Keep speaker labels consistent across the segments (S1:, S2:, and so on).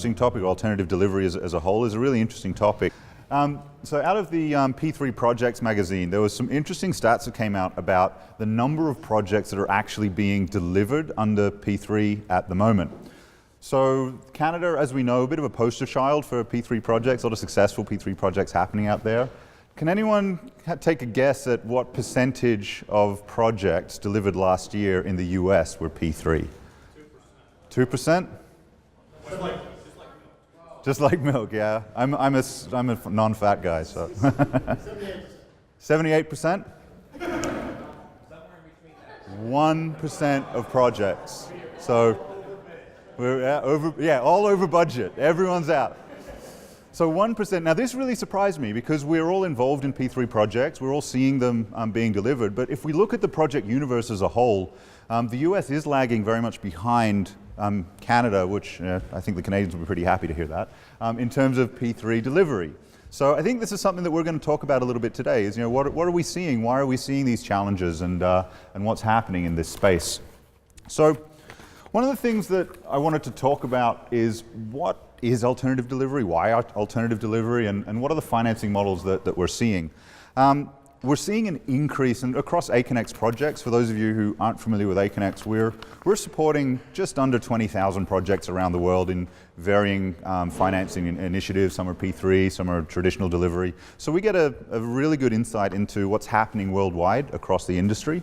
S1: interesting topic. Alternative delivery as a whole is a really interesting topic. So out of the P3 Projects magazine, there was some interesting stats that came out about the number of projects that are actually being delivered under P3 at the moment. So Canada, as we know, a bit of a poster child for P3 projects, a lot of successful P3 projects happening out there. Can anyone take a guess at what percentage of projects delivered last year in the US were P3? 2%? 2%? Just like milk, yeah. I'm a non-fat guy, so. 78%? 1% of projects. So we're all over budget. Everyone's out. So 1%. Now this really surprised me because we're all involved in P3 projects. We're all seeing them being delivered. But if we look at the project universe as a whole, the US is lagging very much behind Canada, which I think the Canadians will be pretty happy to hear that, in terms of P3 delivery. So I think this is something that we're going to talk about a little bit today, is what are we seeing? Why are we seeing these challenges, and what's happening in this space? So one of the things that I wanted to talk about is what is alternative delivery, why alternative delivery, and what are the financing models that we're seeing. We're seeing an increase across Aconex projects. For those of you who aren't familiar with Aconex, we're supporting just under 20,000 projects around the world in varying financing initiatives. Some are P3, some are traditional delivery. So we get a really good insight into what's happening worldwide across the industry.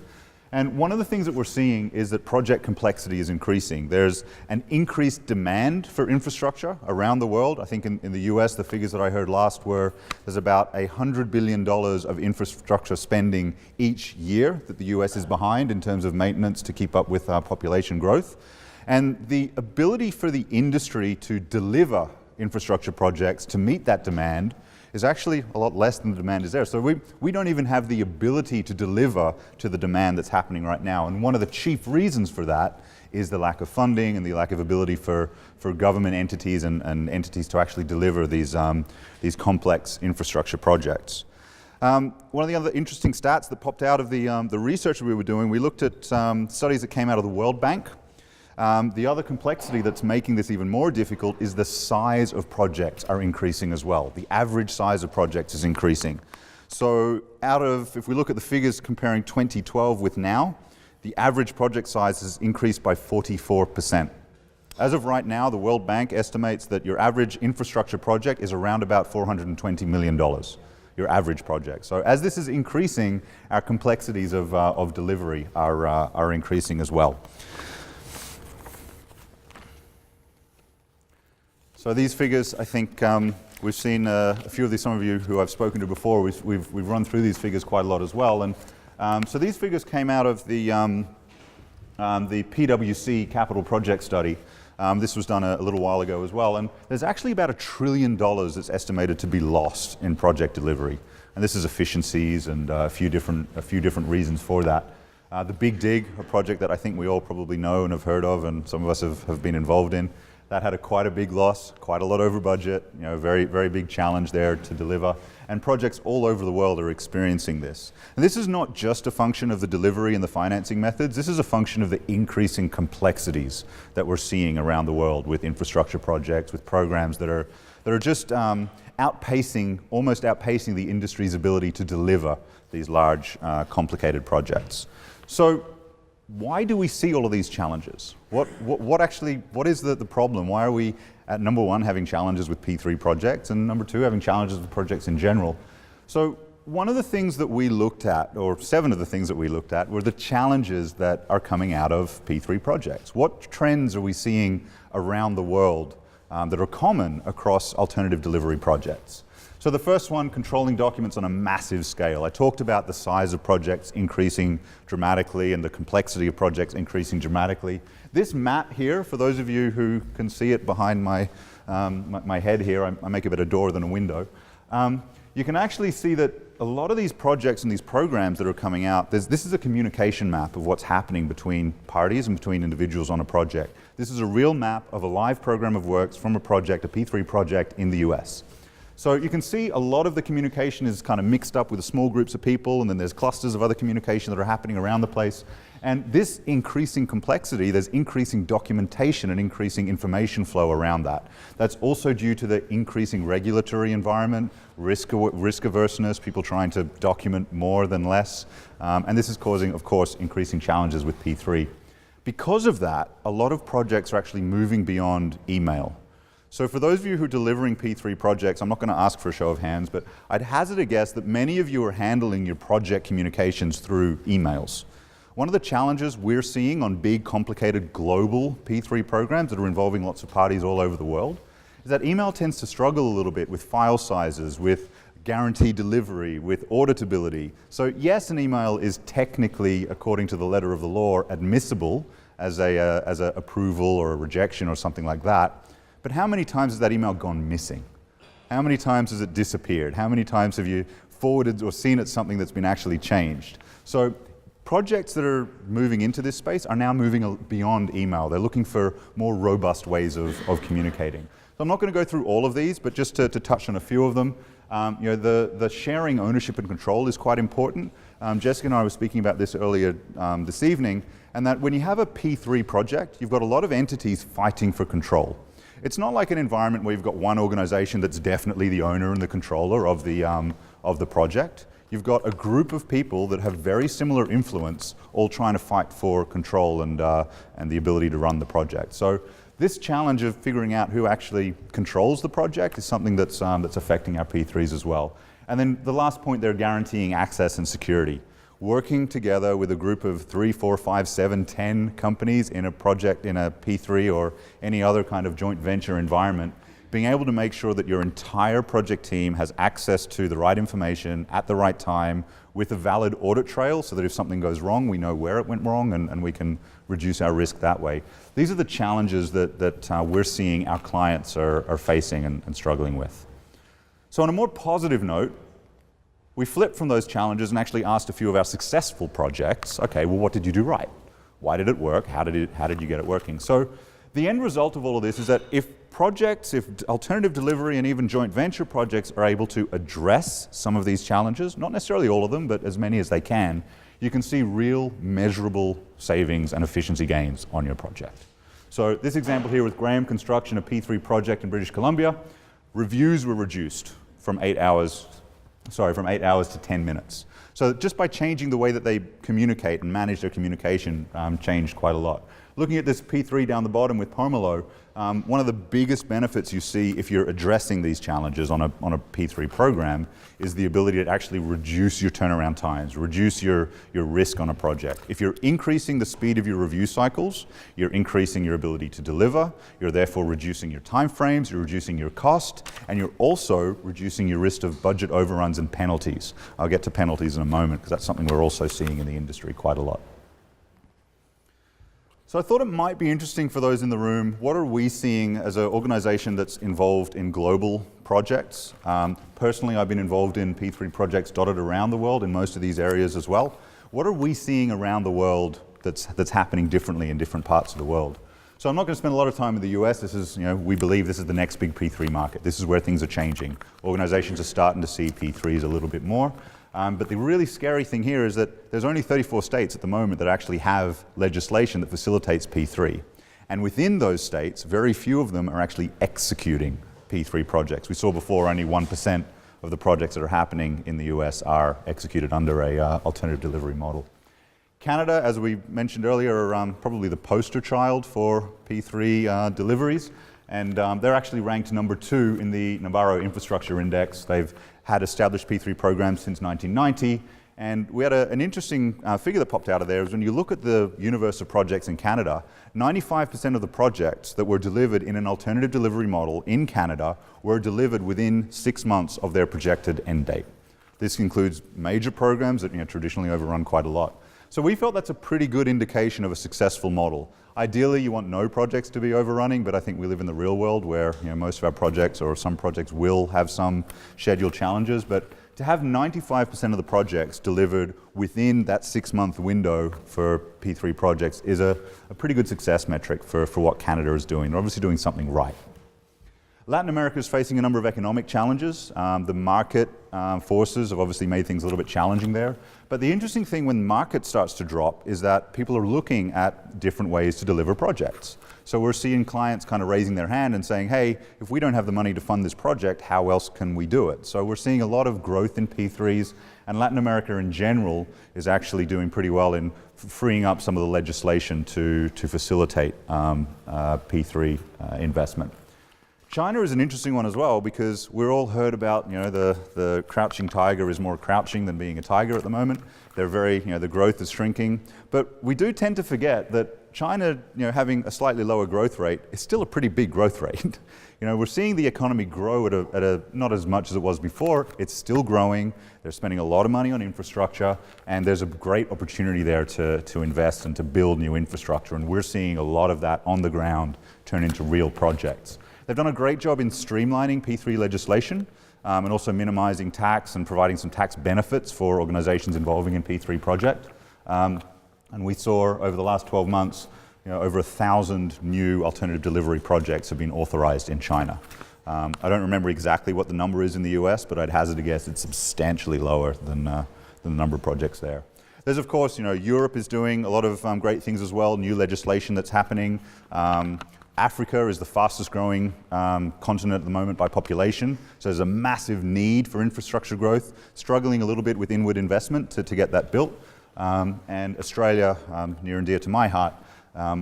S1: And one of the things that we're seeing is that project complexity is increasing. There's an increased demand for infrastructure around the world. I think in the US, the figures that I heard last were there's about $100 billion of infrastructure spending each year that the US is behind in terms of maintenance to keep up with population growth. And the ability for the industry to deliver infrastructure projects to meet that demand is actually a lot less than the demand is there. So we don't even have the ability to deliver to the demand that's happening right now. And one of the chief reasons for that is the lack of funding and the lack of ability for government entities and entities to actually deliver these complex infrastructure projects. One of the other interesting stats that popped out of the research that we were doing, we looked at studies that came out of the World Bank. The other complexity that's making this even more difficult is the size of projects are increasing as well. The average size of projects is increasing. So if we look at the figures comparing 2012 with now, the average project size has increased by 44%. As of right now, the World Bank estimates that your average infrastructure project is around about $420 million, your average project. So as this is increasing, our complexities of delivery are increasing as well. So these figures, I think we've seen a few of these, some of you who I've spoken to before, we've run through these figures quite a lot as well. And so these figures came out of the PwC capital project study. This was done a little while ago as well. And there's actually about $1 trillion that's estimated to be lost in project delivery. And this is efficiencies and a few different reasons for that. The Big Dig, a project that I think we all probably know and have heard of, and some of us have been involved in. That had quite a big loss, quite a lot over budget, very, very big challenge there to deliver. And projects all over the world are experiencing this. And this is not just a function of the delivery and the financing methods, this is a function of the increasing complexities that we're seeing around the world with infrastructure projects, with programs that are just almost outpacing the industry's ability to deliver these large, complicated projects. So, why do we see all of these challenges? What is the problem? Why are we, at number one, having challenges with P3 projects, and number two, having challenges with projects in general? So one of the things that we looked at, or 7 of the things that we looked at, were the challenges that are coming out of P3 projects. What trends are we seeing around the world that are common across alternative delivery projects? So the first one, controlling documents on a massive scale. I talked about the size of projects increasing dramatically and the complexity of projects increasing dramatically. This map here, for those of you who can see it behind my head here, I make a better door than a window. You can actually see that a lot of these projects and these programs that are coming out, this is a communication map of what's happening between parties and between individuals on a project. This is a real map of a live program of works from a project, a P3 project in the US. So you can see a lot of the communication is kind of mixed up with small groups of people, and then there's clusters of other communication that are happening around the place. And this increasing complexity, there's increasing documentation and increasing information flow around that. That's also due to the increasing regulatory environment, risk averseness, people trying to document more than less. And this is causing, of course, increasing challenges with P3. Because of that, a lot of projects are actually moving beyond email. So for those of you who are delivering P3 projects, I'm not going to ask for a show of hands, but I'd hazard a guess that many of you are handling your project communications through emails. One of the challenges we're seeing on big, complicated global P3 programs that are involving lots of parties all over the world is that email tends to struggle a little bit with file sizes, with guaranteed delivery, with auditability. So yes, an email is technically, according to the letter of the law, admissible as a approval or a rejection or something like that. But how many times has that email gone missing? How many times has it disappeared? How many times have you forwarded or seen it something that's been actually changed? So projects that are moving into this space are now moving beyond email. They're looking for more robust ways of communicating. So I'm not going to go through all of these, but just to touch on a few of them. The sharing ownership and control is quite important. Jessica and I were speaking about this earlier this evening, and that when you have a P3 project, you've got a lot of entities fighting for control. It's not like an environment where you've got one organization that's definitely the owner and the controller of the project. You've got a group of people that have very similar influence, all trying to fight for control and the ability to run the project. So this challenge of figuring out who actually controls the project is something that's affecting our P3s as well. And then the last point there, guaranteeing access and security. Working together with a group of 3, 4, 5, 7, 10 companies in a project in a P3 or any other kind of joint venture environment, being able to make sure that your entire project team has access to the right information at the right time with a valid audit trail so that if something goes wrong, we know where it went wrong and we can reduce our risk that way. These are the challenges that we're seeing our clients are facing and struggling with. So on a more positive note, we flipped from those challenges and actually asked a few of our successful projects, okay, well, what did you do right? Why did it work? How did you get it working? So the end result of all of this is that if alternative delivery and even joint venture projects are able to address some of these challenges, not necessarily all of them, but as many as they can, you can see real measurable savings and efficiency gains on your project. So this example here with Graham Construction, a P3 project in British Columbia, reviews were reduced from 8 hours to 10 minutes. So just by changing the way that they communicate and manage their communication changed quite a lot. Looking at this P3 down the bottom with Pomelo, one of the biggest benefits you see if you're addressing these challenges on a P3 program is the ability to actually reduce your turnaround times, reduce your risk on a project. If you're increasing the speed of your review cycles, you're increasing your ability to deliver, you're therefore reducing your time frames, you're reducing your cost, and you're also reducing your risk of budget overruns and penalties. I'll get to penalties in a moment because that's something we're also seeing in the industry quite a lot. So I thought it might be interesting for those in the room, what are we seeing as an organization that's involved in global projects? Personally, I've been involved in P3 projects dotted around the world in most of these areas as well. What are we seeing around the world that's happening differently in different parts of the world? So I'm not going to spend a lot of time in the US. This is, we believe this is the next big P3 market. This is where things are changing. Organizations are starting to see P3s a little bit more. But the really scary thing here is that there's only 34 states at the moment that actually have legislation that facilitates P3. And within those states, very few of them are actually executing P3 projects. We saw before only 1% of the projects that are happening in the US are executed under a alternative delivery model. Canada, as we mentioned earlier, are probably the poster child for P3 deliveries. And they're actually ranked number 2 in the Navarro Infrastructure Index. They've had established P3 programs since 1990. And we had an interesting figure that popped out of there is when you look at the universe of projects in Canada, 95% of the projects that were delivered in an alternative delivery model in Canada were delivered within 6 months of their projected end date. This includes major programs that traditionally overrun quite a lot. So we felt that's a pretty good indication of a successful model. Ideally, you want no projects to be overrunning, but I think we live in the real world where most of our projects or some projects will have some schedule challenges, but to have 95% of the projects delivered within that 6-month window for P3 projects is a pretty good success metric for what Canada is doing. They're obviously doing something right. Latin America is facing a number of economic challenges. The market forces have obviously made things a little bit challenging there. But the interesting thing when the market starts to drop is that people are looking at different ways to deliver projects. So we're seeing clients kind of raising their hand and saying, hey, if we don't have the money to fund this project, how else can we do it? So we're seeing a lot of growth in P3s, and Latin America in general is actually doing pretty well in freeing up some of the legislation to facilitate P3 investment. China is an interesting one as well because we're all heard about, the crouching tiger is more crouching than being a tiger at the moment. They're very, the growth is shrinking. But we do tend to forget that China, having a slightly lower growth rate is still a pretty big growth rate. We're seeing the economy grow at a not as much as it was before. It's still growing. They're spending a lot of money on infrastructure, and there's a great opportunity there to invest and to build new infrastructure. And we're seeing a lot of that on the ground turn into real projects. They've done a great job in streamlining P3 legislation and also minimizing tax and providing some tax benefits for organizations involving in P3 project. And we saw over the last 12 months, over 1,000 new alternative delivery projects have been authorized in China. I don't remember exactly what the number is in the US, but I'd hazard a guess it's substantially lower than the number of projects there. There's, of course, Europe is doing a lot of great things as well, new legislation that's happening. Africa is the fastest growing continent at the moment by population, so there's a massive need for infrastructure growth, struggling a little bit with inward investment to get that built. And Australia, near and dear to my heart,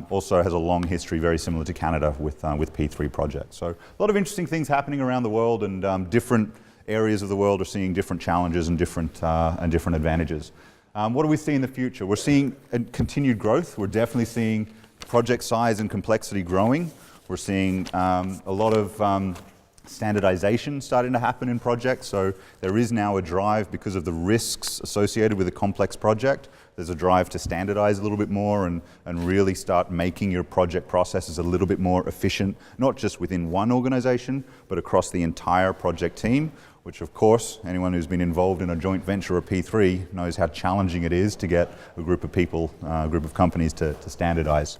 S1: also has a long history very similar to Canada with P3 projects. So a lot of interesting things happening around the world, and different areas of the world are seeing different challenges and different advantages. What do we see in the future? We're seeing continued growth. We're definitely seeing project size and complexity growing. We're seeing a lot of standardization starting to happen in projects. So there is now a drive because of the risks associated with a complex project. There's a drive to standardize a little bit more and really start making your project processes a little bit more efficient, not just within one organization, but across the entire project team, which of course, anyone who's been involved in a joint venture or P3 knows how challenging it is to get a group of people, a group of companies to standardize.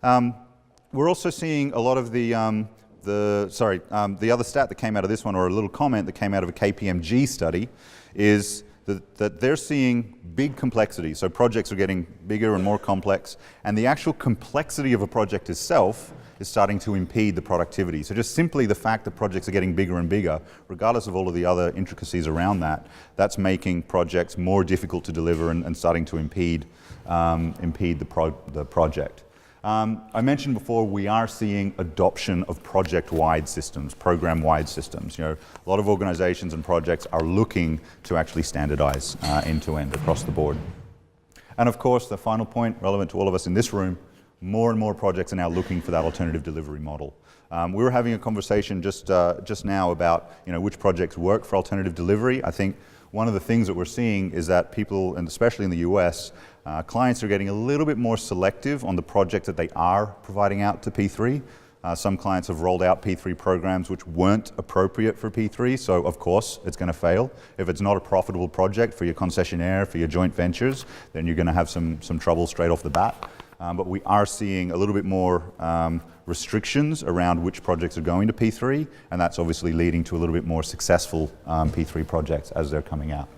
S1: We're also seeing a lot of the other stat that came out of this one, or a little comment that came out of a KPMG study, is that they're seeing big complexity. So projects are getting bigger and more complex, and the actual complexity of a project itself is starting to impede the productivity. So just simply the fact that projects are getting bigger and bigger, regardless of all of the other intricacies around that, that's making projects more difficult to deliver and starting to impede the project. I mentioned before we are seeing adoption of project-wide systems, program-wide systems. A lot of organizations and projects are looking to actually standardize end-to-end across the board. And of course, the final point relevant to all of us in this room, more and more projects are now looking for that alternative delivery model. We were having a conversation just now about which projects work for alternative delivery. I think one of the things that we're seeing is that people, and especially in the US, clients are getting a little bit more selective on the project that they are providing out to P3. Some clients have rolled out P3 programs which weren't appropriate for P3, so of course it's going to fail. If it's not a profitable project for your concessionaire, for your joint ventures, then you're going to have some trouble straight off the bat. But we are seeing a little bit more restrictions around which projects are going to P3, and that's obviously leading to a little bit more successful P3 projects as they're coming out.